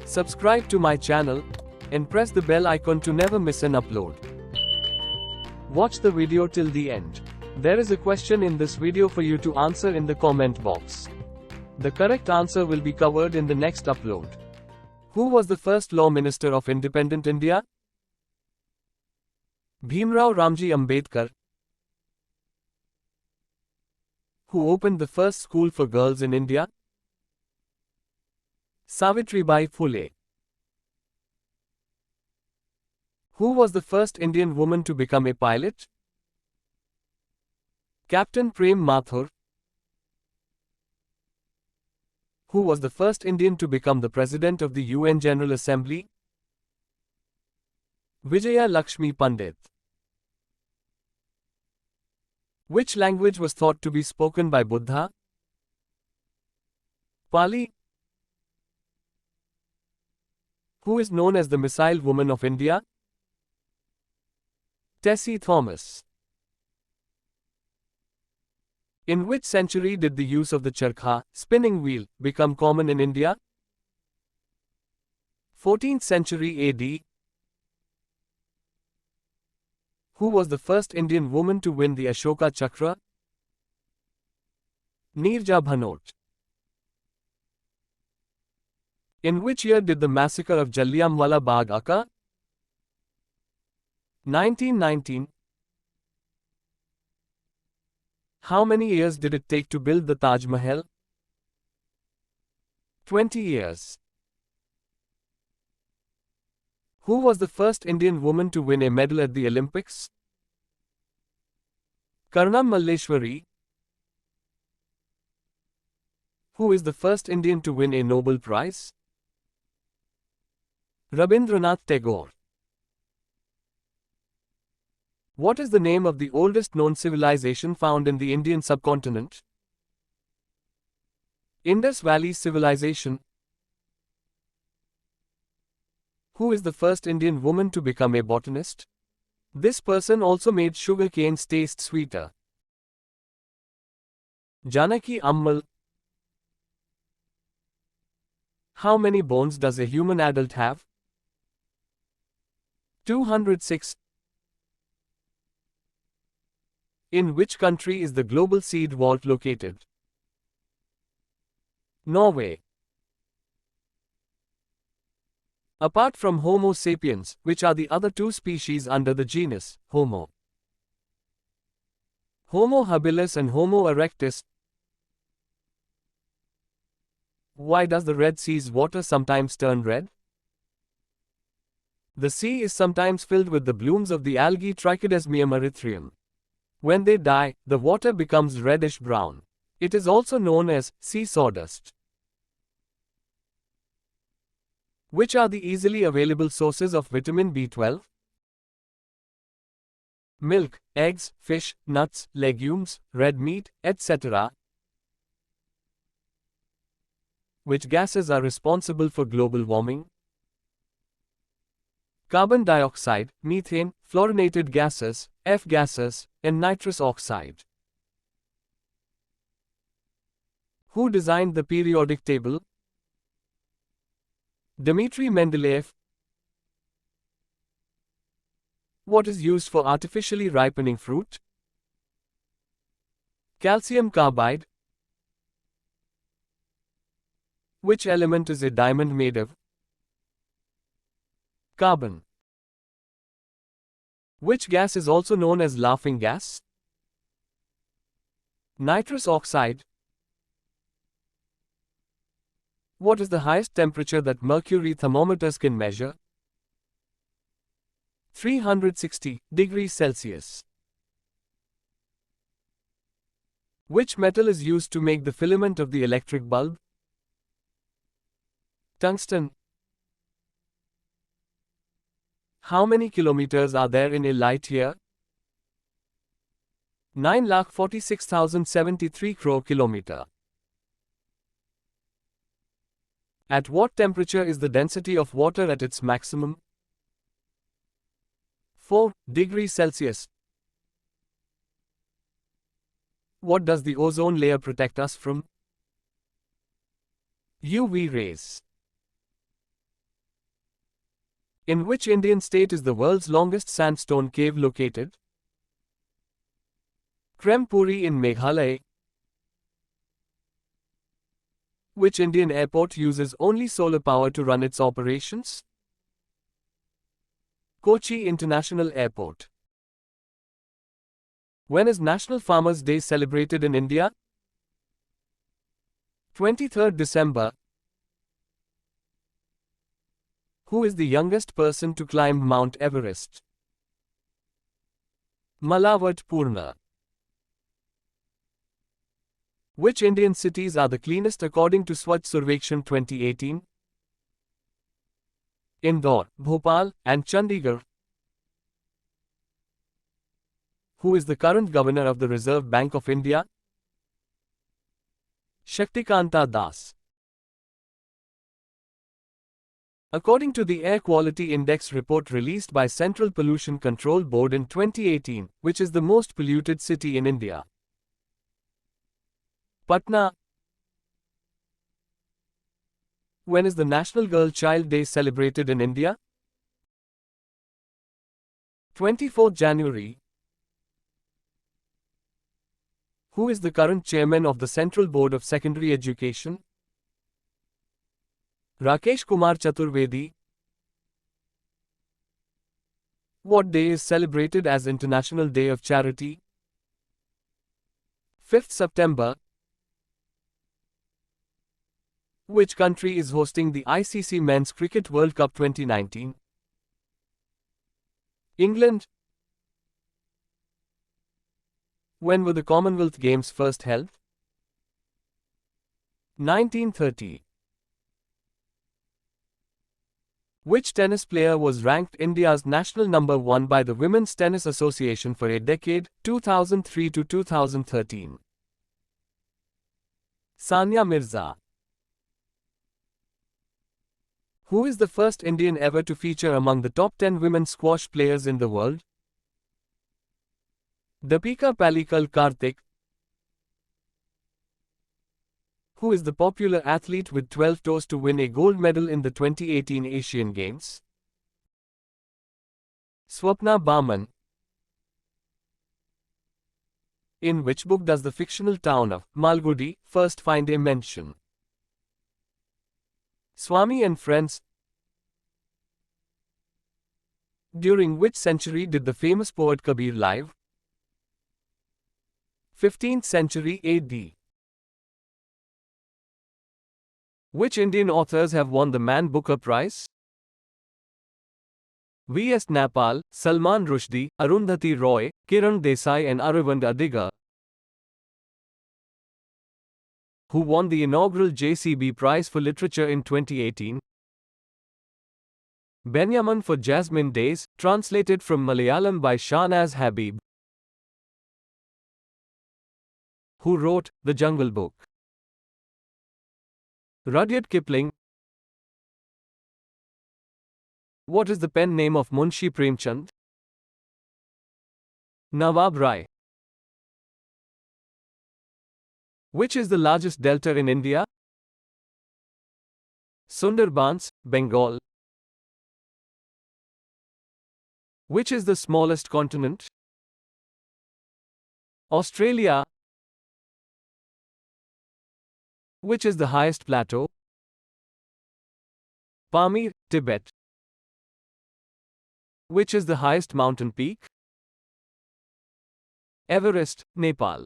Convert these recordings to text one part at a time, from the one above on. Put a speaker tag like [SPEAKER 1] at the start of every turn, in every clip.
[SPEAKER 1] Subscribe to my channel and press the bell icon to never miss an upload. Watch the video till the end. There is a question in this video for you to answer in the comment box. The correct answer will be covered in the next upload. Who was the first Law Minister of Independent India? Bhimrao Ramji Ambedkar. Who opened the first school for girls in India? Savitribai Phule. Who was the first Indian woman to become a pilot? Captain Prem Mathur. Who was the first Indian to become the President of the UN General Assembly? Vijaya Lakshmi Pandit. Which language was thought to be spoken by Buddha? Pali. Who is known as the Missile Woman of India? Tessie Thomas. In which century did the use of the charkha, spinning wheel, become common in India? 14th century AD. Who was the first Indian woman to win the Ashoka Chakra? Neerja Bhanot. In which year did the massacre of Jallianwala Bagh occur? 1919. How many years did it take to build the Taj Mahal? 20 years. Who was the first Indian woman to win a medal at the Olympics? Karnam Malleshwari. Who is the first Indian to win a Nobel Prize? Rabindranath Tagore. What is the name of the oldest known civilization found in the Indian subcontinent? Indus Valley Civilization. Who is the first Indian woman to become a botanist? This person also made sugar canes taste sweeter. Janaki Ammal. How many bones does a human adult have? 206. In which country is the Global Seed Vault located? Norway. Apart from Homo sapiens, which are the other two species under the genus Homo? Homo habilis and Homo erectus. Why does the Red Sea's water sometimes turn red? The sea is sometimes filled with the blooms of the algae Trichodesmium erythraeum. When they die, the water becomes reddish-brown. It is also known as sea sawdust. Which are the easily available sources of vitamin B12? Milk, eggs, fish, nuts, legumes, red meat, etc. Which gases are responsible for global warming? Carbon dioxide, methane, fluorinated gases, F-gases, and nitrous oxide. Who designed the periodic table? Dmitry Mendeleev. What is used for artificially ripening fruit? Calcium carbide. Which element is a diamond made of? Carbon. Which gas is also known as laughing gas? Nitrous oxide. What is the highest temperature that mercury thermometers can measure? 360 degrees Celsius. Which metal is used to make the filament of the electric bulb? Tungsten. How many kilometers are there in a light year? 9,46,073 crore kilometer. At what temperature is the density of water at its maximum? 4 degrees Celsius. What does the ozone layer protect us from? UV rays. In which Indian state is the world's longest sandstone cave located? Krempuri in Meghalaya. Which Indian airport uses only solar power to run its operations? Kochi International Airport. When is National Farmers' Day celebrated in India? 23rd December. Who is the youngest person to climb Mount Everest? Malavat Purna. Which Indian cities are the cleanest according to Swachh Survekshan 2018? Indore, Bhopal, and Chandigarh. Who is the current governor of the Reserve Bank of India? Shaktikanta Das. According to the Air Quality Index report released by Central Pollution Control Board in 2018, which is the most polluted city in India? Patna. When is the National Girl Child Day celebrated in India? 24th January. Who is the current chairman of the Central Board of Secondary Education? Rakesh Kumar Chaturvedi. What day is celebrated as International Day of Charity? 5th September. Which country is hosting the ICC Men's Cricket World Cup 2019? England. When were the Commonwealth Games first held? 1930. Which tennis player was ranked India's national number 1 by the Women's Tennis Association for a decade, 2003 to 2013? Sania Mirza. Who is the first Indian ever to feature among the top 10 women squash players in the world? Deepika Pallikal Karthik. Who is the popular athlete with 12 toes to win a gold medal in the 2018 Asian Games? Swapna Baman. In which book does the fictional town of Malgudi first find a mention? Swami and Friends. During which century did the famous poet Kabir live? 15th century AD. Which Indian authors have won the Man Booker Prize? V.S. Napal, Salman Rushdie, Arundhati Roy, Kiran Desai and Aravind Adiga. Who won the inaugural JCB Prize for Literature in 2018? Benyamin for Jasmine Days, translated from Malayalam by Shahnaz Habib. Who wrote The Jungle Book? Rudyard Kipling. What is the pen name of Munshi Premchand? Nawab Rai. Which is the largest delta in India? Sundarbans, Bengal. Which is the smallest continent? Australia. Which is the highest plateau? Pamir, Tibet. Which is the highest mountain peak? Everest, Nepal.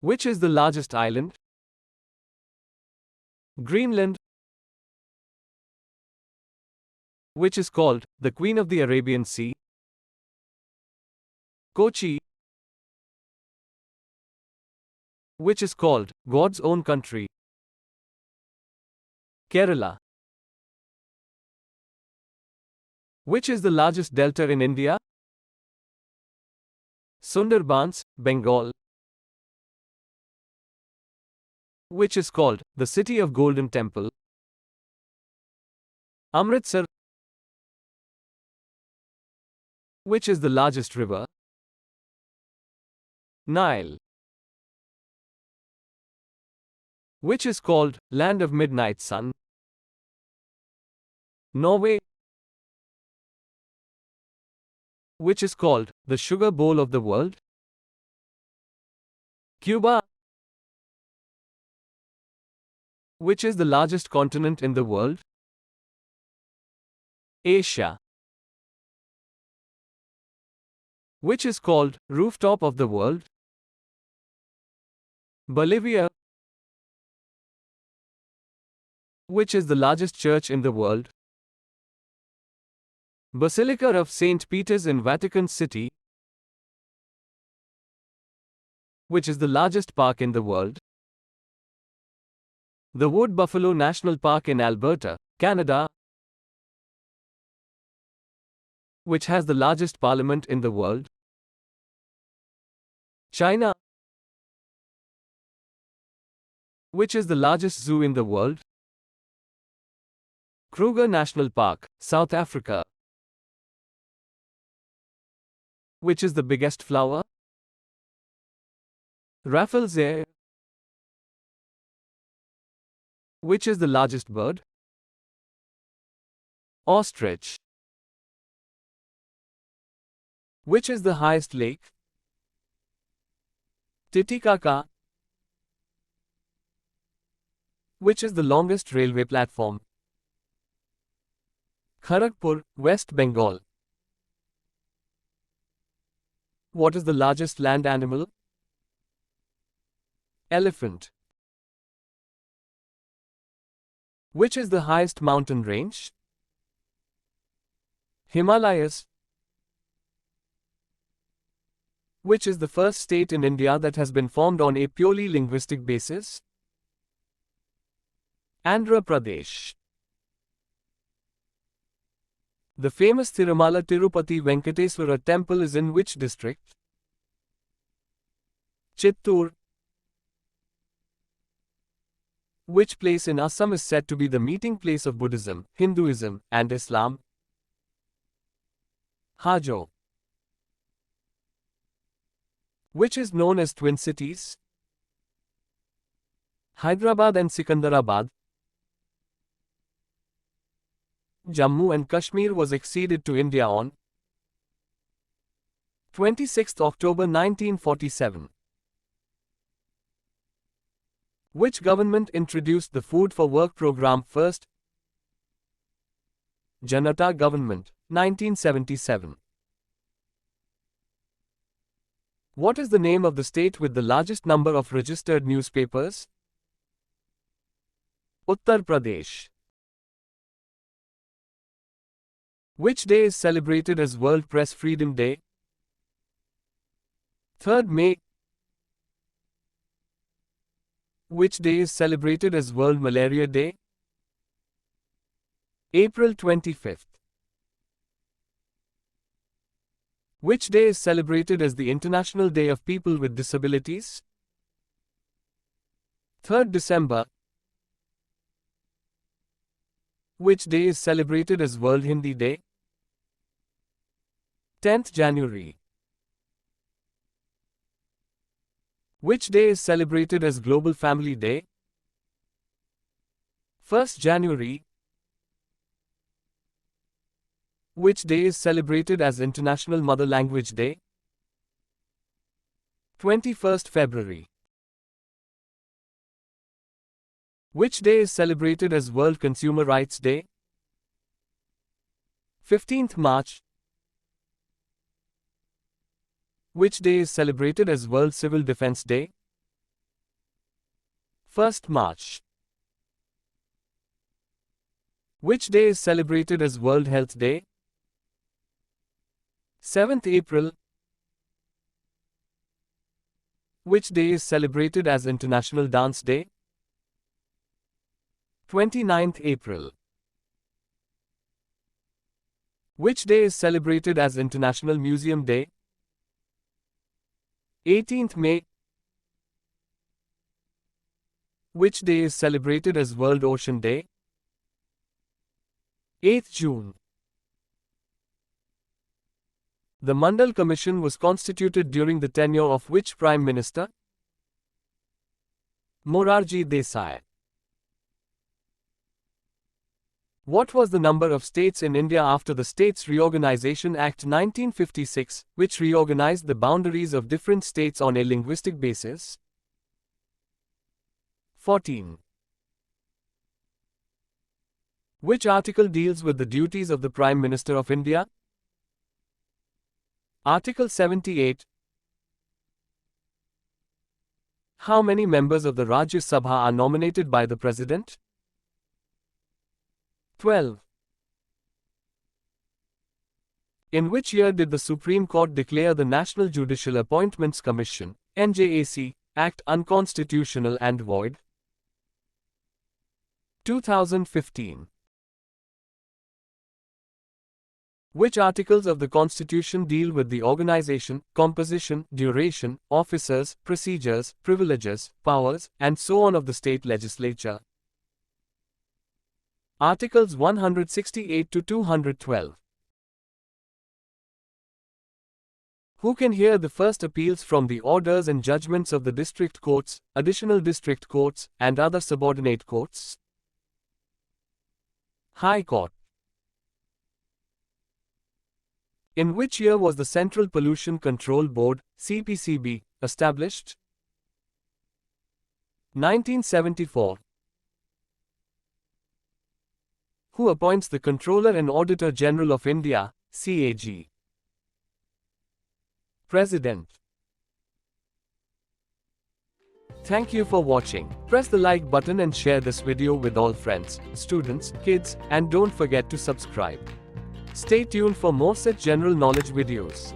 [SPEAKER 1] Which is the largest island? Greenland. Which is called the Queen of the Arabian Sea? Kochi. Which is called God's own country? Kerala. Which is the largest delta in India? Sundarbans, Bengal. Which is called the City of Golden Temple? Amritsar. Which is the largest river? Nile. Which is called Land of Midnight Sun? Norway, which is called the sugar bowl of the world. Cuba, which is the largest continent in the world. Asia, which is called rooftop of the world. Bolivia, which is the largest church in the world. Basilica of St. Peter's in Vatican City, which is the largest park in the world. The Wood Buffalo National Park in Alberta, Canada, which has the largest parliament in the world. China, which is the largest zoo in the world. Kruger National Park, South Africa, which is the biggest flower. Raffles Air, which is the largest bird. Ostrich, which is the highest lake. Titicaca, which is the longest railway platform. Kharagpur, West Bengal. What is the largest land animal? Elephant. Which is the highest mountain range? Himalayas. Which is the first state in India that has been formed on a purely linguistic basis? Andhra Pradesh. The famous Tirumala Tirupati Venkateswara temple is in which district? Chittoor. Which place in Assam is said to be the meeting place of Buddhism, Hinduism, and Islam? Hajo. Which is known as Twin Cities? Hyderabad and Sikandarabad. Jammu and Kashmir was acceded to India on 26 October 1947. Which government introduced the Food for Work program first? Janata Government, 1977. What is the name of the state with the largest number of registered newspapers? Uttar Pradesh. Which day is celebrated as World Press Freedom Day? 3rd May. Which day is celebrated as World Malaria Day? April 25th. Which day is celebrated as the International Day of People with Disabilities? 3rd December. Which day is celebrated as World Hindi Day? 10th January. Which day is celebrated as Global Family Day? 1st January. Which day is celebrated as International Mother Language Day? 21st February. Which day is celebrated as World Consumer Rights Day? 15th March. Which day is celebrated as World Civil Defense Day? 1st March. Which day is celebrated as World Health Day? 7th April. Which day is celebrated as International Dance Day? 29th April. Which day is celebrated as International Museum Day? 18th May. Which day is celebrated as World Ocean Day? 8th June. The Mandal Commission was constituted during the tenure of which Prime Minister? Morarji Desai. What was the number of states in India after the States Reorganization Act 1956, which reorganized the boundaries of different states on a linguistic basis? 14. Which article deals with the duties of the Prime Minister of India? Article 78. How many members of the Rajya Sabha are nominated by the President? 12. In which year did the Supreme Court declare the National Judicial Appointments Commission (NJAC) Act unconstitutional and void? 2015. Which articles of the Constitution deal with the organization, composition, duration, officers, procedures, privileges, powers, and so on of the state legislature? Articles 168 to 212. Who can hear the first appeals from the orders and judgments of the district courts, additional district courts, and other subordinate courts? High Court. In which year was the Central Pollution Control Board, CPCB, established? 1974. Who appoints the Controller and Auditor General of India, CAG? President. Thank you for watching. Press the like button and share this video with all friends, students, kids, and don't forget to subscribe. Stay tuned for more such general knowledge videos.